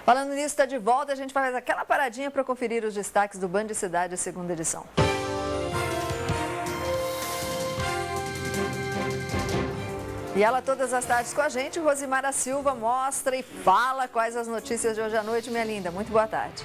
Falando nisso, está de volta, a gente faz aquela paradinha para conferir os destaques do Band Cidade, segunda edição. E ela todas as tardes com a gente, Rosimara Silva, mostra e fala quais as notícias de hoje à noite, minha linda. Muito boa tarde.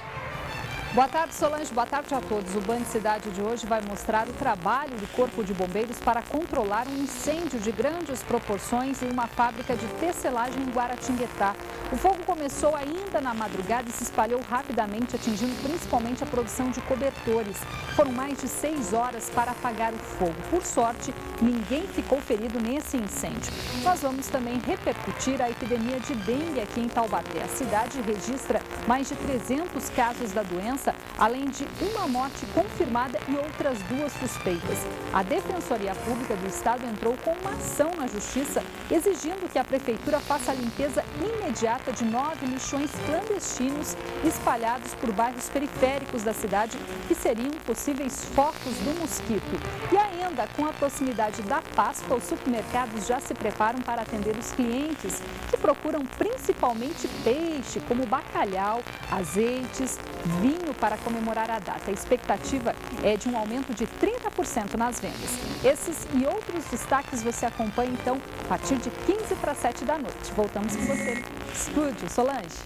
Boa tarde, Solange. Boa tarde a todos. O Band Cidade de hoje vai mostrar o trabalho do Corpo de Bombeiros para controlar um incêndio de grandes proporções em uma fábrica de tecelagem em Guaratinguetá. O fogo começou ainda na madrugada e se espalhou rapidamente, atingindo principalmente a produção de cobertores. Foram mais de 6 horas para apagar o fogo. Por sorte, ninguém ficou ferido nesse incêndio. Nós vamos também repercutir a epidemia de dengue aqui em Taubaté. A cidade registra mais de 300 casos da doença, além de uma morte confirmada e outras 2 suspeitas. A Defensoria Pública do Estado entrou com uma ação na Justiça, exigindo que a Prefeitura faça a limpeza imediata de 9 lixões clandestinos espalhados por bairros periféricos da cidade, que seriam possíveis focos do mosquito. E ainda, com a proximidade da Páscoa, os supermercados já se preparam para atender os clientes, que procuram principalmente peixe, como bacalhau, azeites, vinho para comemorar a data. A expectativa é de um aumento de 30% nas vendas. Esses e outros destaques você acompanha, então, a partir de 15 para 7 da noite. Voltamos com você. Estúdio, Solange.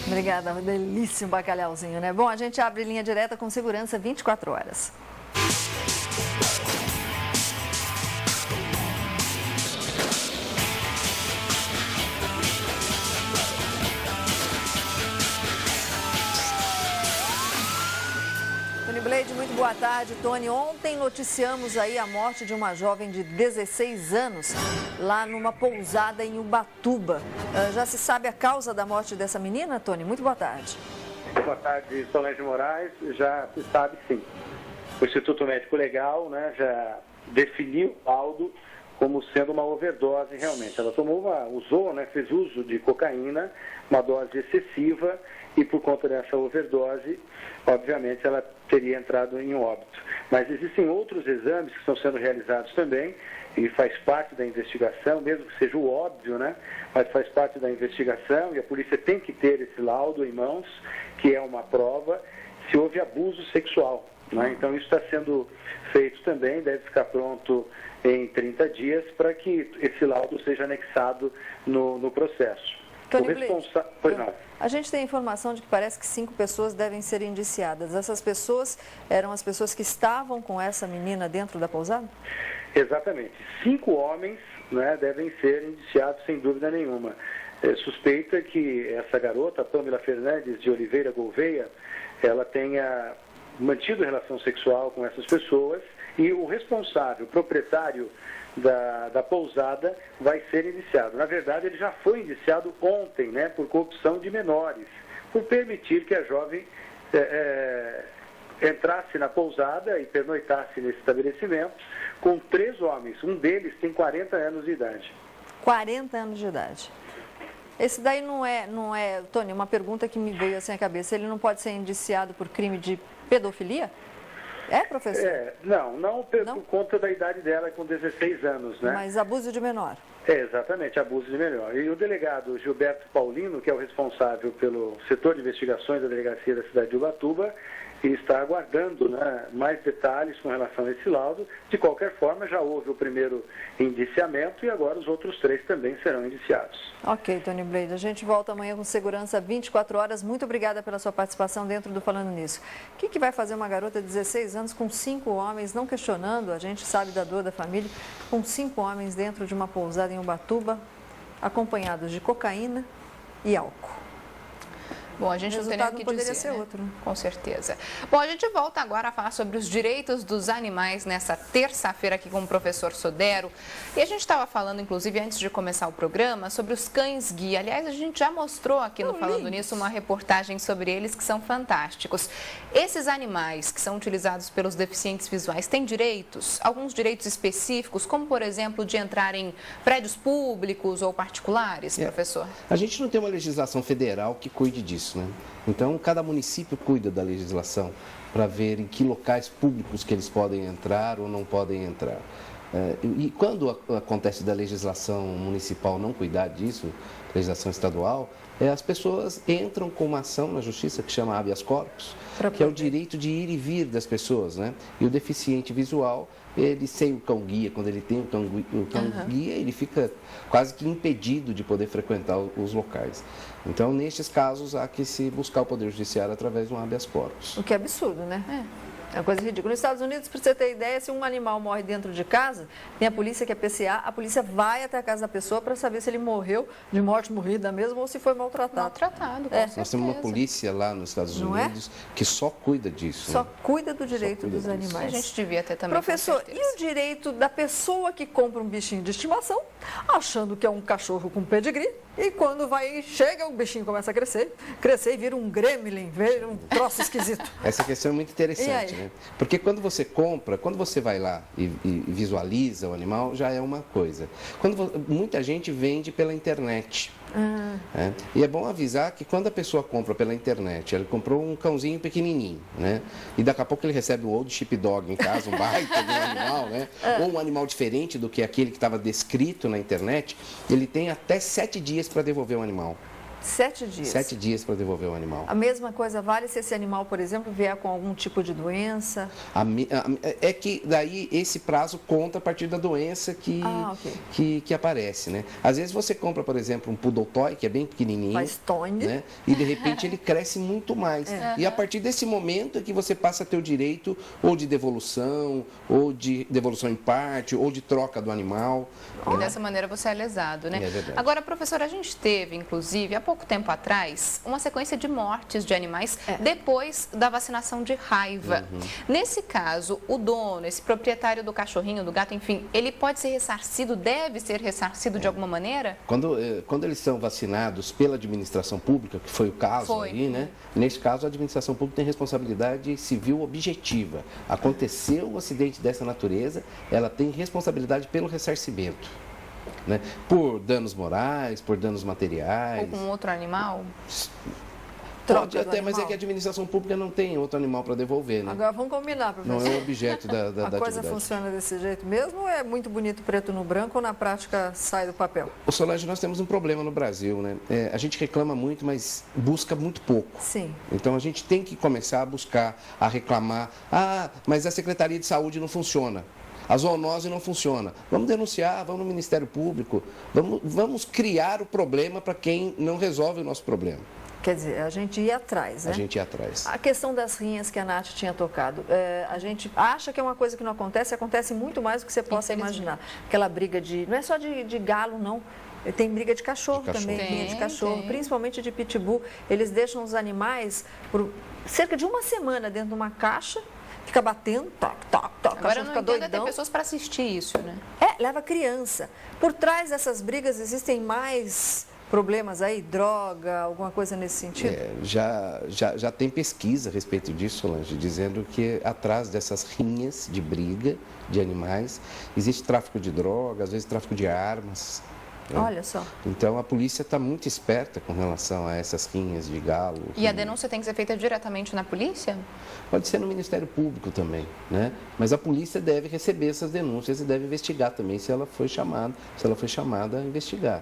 Obrigada, uma delícia um bacalhauzinho, né? Bom, a gente abre linha direta com segurança 24 horas. Blade, muito boa tarde. Tony, ontem noticiamos aí a morte de uma jovem de 16 anos lá numa pousada em Ubatuba. Já se sabe a causa da morte dessa menina, Tony? Muito boa tarde. Boa tarde, Solange Moraes. Já se sabe, sim. O Instituto Médico Legal, né, já definiu o laudo como sendo uma overdose realmente. Ela fez uso de cocaína, uma dose excessiva, e por conta dessa overdose, obviamente, ela teria entrado em óbito. Mas existem outros exames que estão sendo realizados também, e faz parte da investigação, mesmo que seja o óbvio, né? Mas faz parte da investigação, e a polícia tem que ter esse laudo em mãos, que é uma prova, se houve abuso sexual, né? Então, isso está sendo feito também, deve ficar pronto em 30 dias, para que esse laudo seja anexado no processo. A gente tem informação de que parece que 5 pessoas devem ser indiciadas. Essas pessoas eram as pessoas que estavam com essa menina dentro da pousada? Exatamente. 5 homens, né, devem ser indiciados sem dúvida nenhuma. Suspeita que essa garota, Pamela Fernandes de Oliveira Gouveia, ela tenha mantido relação sexual com essas pessoas, e o responsável, o proprietário da pousada, vai ser indiciado. Na verdade, ele já foi indiciado ontem, né, por corrupção de menores, por permitir que a jovem entrasse na pousada e pernoitasse nesse estabelecimento com 3 homens. Um deles tem 40 anos de idade. 40 anos de idade. Esse daí não é, Tony, uma pergunta que me veio assim à cabeça. Ele não pode ser indiciado por crime de pedofilia? É, professor? Não por conta da idade dela, com 16 anos, né? Mas abuso de menor. Exatamente, abuso de menor. E o delegado Gilberto Paulino, que é o responsável pelo setor de investigações da delegacia da cidade de Ubatuba, e está aguardando, né, mais detalhes com relação a esse laudo. De qualquer forma, já houve o primeiro indiciamento e agora os outros 3 também serão indiciados. Ok, Tony Blade. A gente volta amanhã com segurança 24 horas. Muito obrigada pela sua participação dentro do Falando Nisso. O que vai fazer uma garota de 16 anos com 5 homens, não questionando, a gente sabe da dor da família, com 5 homens dentro de uma pousada em Ubatuba, acompanhados de cocaína e álcool? Bom, a gente não tem nem o que dizer, ser outro. Com certeza. Bom, a gente volta agora a falar sobre os direitos dos animais nessa terça-feira aqui com o professor Sodero. E a gente estava falando, inclusive, antes de começar o programa, sobre os cães-guia. Aliás, a gente já mostrou aqui no Falando Nisso uma reportagem sobre eles que são fantásticos. Esses animais que são utilizados pelos deficientes visuais têm direitos? Alguns direitos específicos, como, por exemplo, de entrar em prédios públicos ou particulares, professor? A gente não tem uma legislação federal que cuide disso. Né? Então, cada município cuida da legislação para ver em que locais públicos que eles podem entrar ou não podem entrar. E quando acontece da legislação municipal não cuidar disso, legislação estadual, as pessoas entram com uma ação na justiça que chama habeas corpus, que é o direito de ir e vir das pessoas, né? E o deficiente visual, ele sem o cão-guia, quando ele tem o cão-guia, ele fica quase que impedido de poder frequentar os locais. Então, nestes casos, há que se buscar o Poder Judiciário através de um habeas corpus. O que é absurdo, né? É uma coisa ridícula. Nos Estados Unidos, para você ter ideia, se um animal morre dentro de casa, tem a polícia que é PCA, a polícia vai até a casa da pessoa para saber se ele morreu de morte morrida mesmo ou se foi maltratado. Maltratado, com certeza. Nós temos uma polícia lá nos Estados Unidos que só cuida disso. Só cuida do direito dos animais. A gente devia ter também. Professor, e o direito da pessoa que compra um bichinho de estimação, achando que é um cachorro com pedigree, e quando chega, o bichinho começa a crescer e vira um gremlin, vira um troço esquisito. Essa questão é muito interessante, né? Porque quando você compra, quando você vai lá e visualiza o animal, já é uma coisa. Muita gente vende pela internet. E é bom avisar que quando a pessoa compra pela internet, ele comprou um cãozinho pequenininho, né? E daqui a pouco ele recebe um old sheepdog em casa, um baita de um animal, né? Ou um animal diferente do que aquele que estava descrito na internet, ele tem até 7 dias para devolver o animal. 7 dias? 7 dias para devolver o animal. A mesma coisa vale se esse animal, por exemplo, vier com algum tipo de doença? É que daí esse prazo conta a partir da doença que aparece, né? Às vezes você compra, por exemplo, um poodle toy, que é bem pequenininho. Faz tongue. Né? E de repente ele cresce muito mais. E a partir desse momento é que você passa a ter o direito ou de devolução, ou de devolução em parte, ou de troca do animal. E dessa maneira você é lesado, né? É verdade. Agora, professora, a gente teve, inclusive, há pouco tempo atrás, uma sequência de mortes de animais depois da vacinação de raiva. Nesse caso, o dono, esse proprietário do cachorrinho, do gato, enfim, ele pode ser ressarcido, deve ser ressarcido de alguma maneira? Quando eles são vacinados pela administração pública, que foi o caso aí, né? Nesse caso, a administração pública tem responsabilidade civil objetiva. Aconteceu um acidente dessa natureza, ela tem responsabilidade pelo ressarcimento. Né? Por danos morais, por danos materiais. Ou com outro animal? Pode até, mas é que a administração pública não tem outro animal para devolver, né? Agora vamos combinar, professor. Não é o objeto da atividade. A coisa funciona desse jeito mesmo ou é muito bonito preto no branco ou na prática sai do papel? Ô Solange, nós temos um problema no Brasil, né? A gente reclama muito, mas busca muito pouco. Sim. Então a gente tem que começar a buscar, a reclamar. Mas a Secretaria de Saúde não funciona. A zoonose não funciona. Vamos denunciar, vamos no Ministério Público, vamos criar o problema para quem não resolve o nosso problema. Quer dizer, a gente ia atrás, né? A gente ia atrás. A questão das rinhas que a Nath tinha tocado, a gente acha que é uma coisa que não acontece, acontece muito mais do que você possa imaginar. Aquela briga não é só de galo, não. Tem briga de cachorro também, rinha de cachorro, principalmente de pitbull. Eles deixam os animais por cerca de uma semana dentro de uma caixa, fica batendo, toc, toc, toc. Agora eu não entendo, tem pessoas para assistir isso, né? Leva criança. Por trás dessas brigas existem mais problemas aí, droga, alguma coisa nesse sentido? Já tem pesquisa a respeito disso, Solange, dizendo que atrás dessas rinhas de briga de animais existe tráfico de droga, às vezes tráfico de armas. Olha só. Então a polícia está muito esperta com relação a essas rinhas de galo. E a denúncia tem que ser feita diretamente na polícia? Pode ser no Ministério Público também, né? Mas a polícia deve receber essas denúncias e deve investigar também se ela foi chamada a investigar.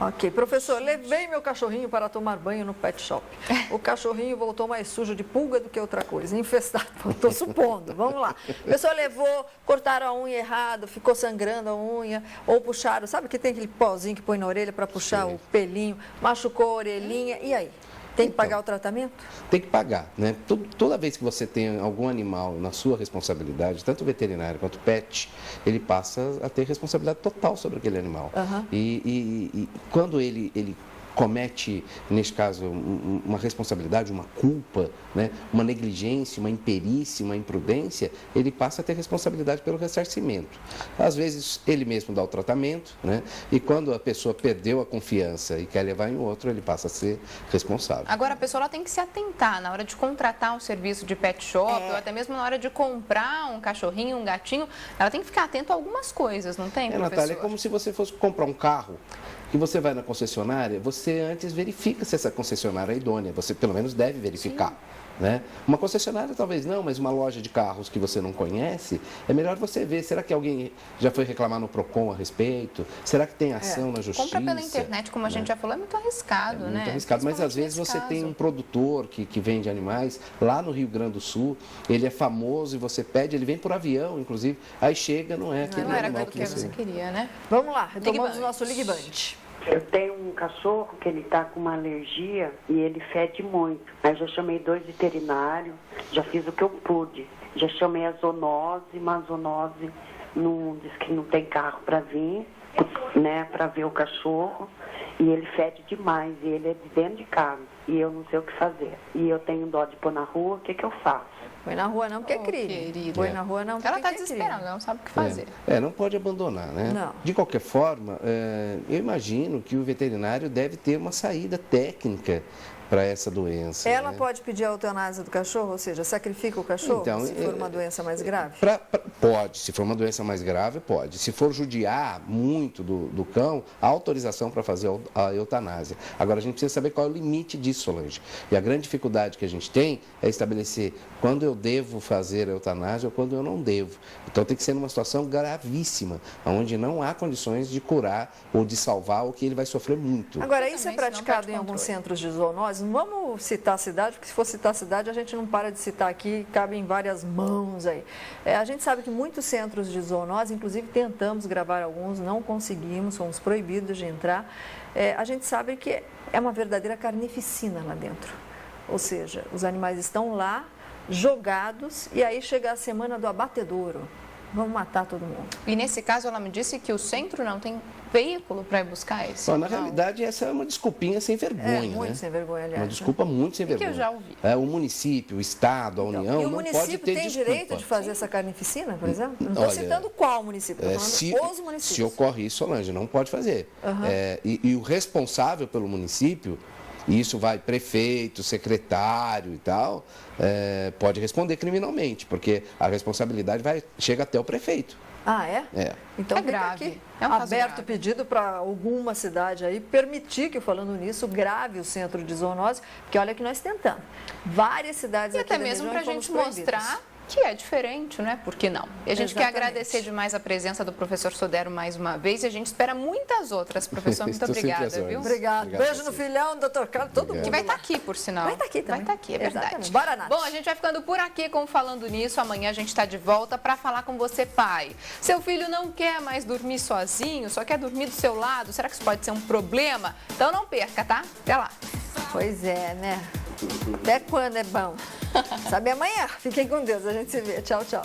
Ok, professor, levei meu cachorrinho para tomar banho no pet shop. O cachorrinho voltou mais sujo de pulga do que outra coisa, infestado, estou supondo. Vamos lá. A pessoa levou, cortaram a unha errado, ficou sangrando a unha, ou puxaram, sabe que tem aquele pozinho que põe na orelha para puxar o pelinho, machucou a orelhinha, e aí? Tem que pagar o tratamento? Tem que pagar, né? Toda vez que você tem algum animal na sua responsabilidade, tanto o veterinário quanto o pet, ele passa a ter responsabilidade total sobre aquele animal. E quando ele comete, neste caso, uma responsabilidade, uma culpa, né? Uma negligência, uma imperícia, uma imprudência, ele passa a ter responsabilidade pelo ressarcimento. Às vezes, ele mesmo dá o tratamento, né? E quando a pessoa perdeu a confiança e quer levar em outro, ele passa a ser responsável. Agora, a pessoa ela tem que se atentar na hora de contratar um serviço de pet shop, ou até mesmo na hora de comprar um cachorrinho, um gatinho, ela tem que ficar atento a algumas coisas, não tem, professor? Natália, é como se você fosse comprar um carro, que você vai na concessionária, você antes verifica se essa concessionária é idônea, você pelo menos deve verificar. né? Uma concessionária talvez não, mas uma loja de carros que você não conhece, é melhor você ver, será que alguém já foi reclamar no PROCON a respeito? Será que tem ação na justiça? Compra pela internet, como a gente já falou, é muito arriscado, né? Muito arriscado, mas às vezes você tem um produtor que vende animais lá no Rio Grande do Sul, ele é famoso e você pede, ele vem por avião, inclusive, aí chega, não é aquele animal que você queria, né? Vamos lá, retomamos o nosso Ligue Band. Eu tenho um cachorro que ele está com uma alergia e ele fede muito. Aí já chamei 2 veterinários, já fiz o que eu pude. Já chamei a zoonose, mas a zoonose não, diz que não tem carro para vir, né, para ver o cachorro. E ele fede demais, e ele é de dentro de casa. E eu não sei o que fazer. E eu tenho dó de pôr na rua, o que eu faço? Põe na rua não, porque é crime. Põe na rua não, porque ela está desesperada, não sabe o que fazer. Não pode abandonar, né? Não. De qualquer forma, eu imagino que o veterinário deve ter uma saída técnica para essa doença. Ela né? pode pedir a eutanásia do cachorro, ou seja, sacrifica o cachorro Então, se for uma doença mais grave? Pode, se for uma doença mais grave, pode. Se for judiar muito do cão, há autorização para fazer a eutanásia. Agora, a gente precisa saber qual é o limite disso, Solange. E a grande dificuldade que a gente tem é estabelecer quando eu devo fazer a eutanásia ou quando eu não devo. Então, tem que ser numa situação gravíssima, onde não há condições de curar ou de salvar o que ele vai sofrer muito. Agora, isso é praticado em alguns centros de zoonose? Não vamos citar a cidade, porque se for citar a cidade, a gente não para de citar aqui, cabe em várias mãos aí. A gente sabe que muitos centros de zoonose, inclusive tentamos gravar alguns, não conseguimos, fomos proibidos de entrar. A gente sabe que é uma verdadeira carnificina lá dentro. Ou seja, os animais estão lá, jogados, e aí chega a semana do abatedouro. Vamos matar todo mundo. E nesse caso, ela me disse que o centro não tem veículo para ir buscar esse? Na realidade, essa é uma desculpinha sem vergonha. Muito sem vergonha, aliás. Uma desculpa muito sem vergonha. Que eu já ouvi. O município, o Estado, a União, e o não pode ter município tem desculpa. direito de fazer essa carnificina, por exemplo? Não estou citando qual município, estou falando os municípios. Se ocorre isso, Solange, não pode fazer. E o responsável pelo município, e isso vai prefeito, secretário e tal, pode responder criminalmente, porque a responsabilidade chega até o prefeito. Ah, é? Então, fica grave. aqui. É um caso aberto grave. pedido para alguma cidade aí permitir que, falando nisso, grave o centro de zoonose, porque olha que nós tentamos. Várias cidades e aqui até da mesmo região para a fomos gente proibidos. mostrar que é diferente, né? Por que não? E a gente quer Exatamente. agradecer demais a presença do professor Sodero mais uma vez e a gente espera muitas outras. Professor, muito obrigada, viu? Obrigado. Beijo no filhão, doutor Carlos, todo mundo. Que vai estar aqui, por sinal. Vai estar aqui também. Vai estar aqui, é verdade. Exatamente. Bora, Nath. Bom, a gente vai ficando por aqui com Falando Nisso. Amanhã a gente está de volta para falar com você, pai. Seu filho não quer mais dormir sozinho, só quer dormir do seu lado. Será que isso pode ser um problema? Então não perca, tá? Até lá. Pois é, né? Até quando é bom? Sabe amanhã. Fiquem com Deus. A gente se vê. Tchau, tchau.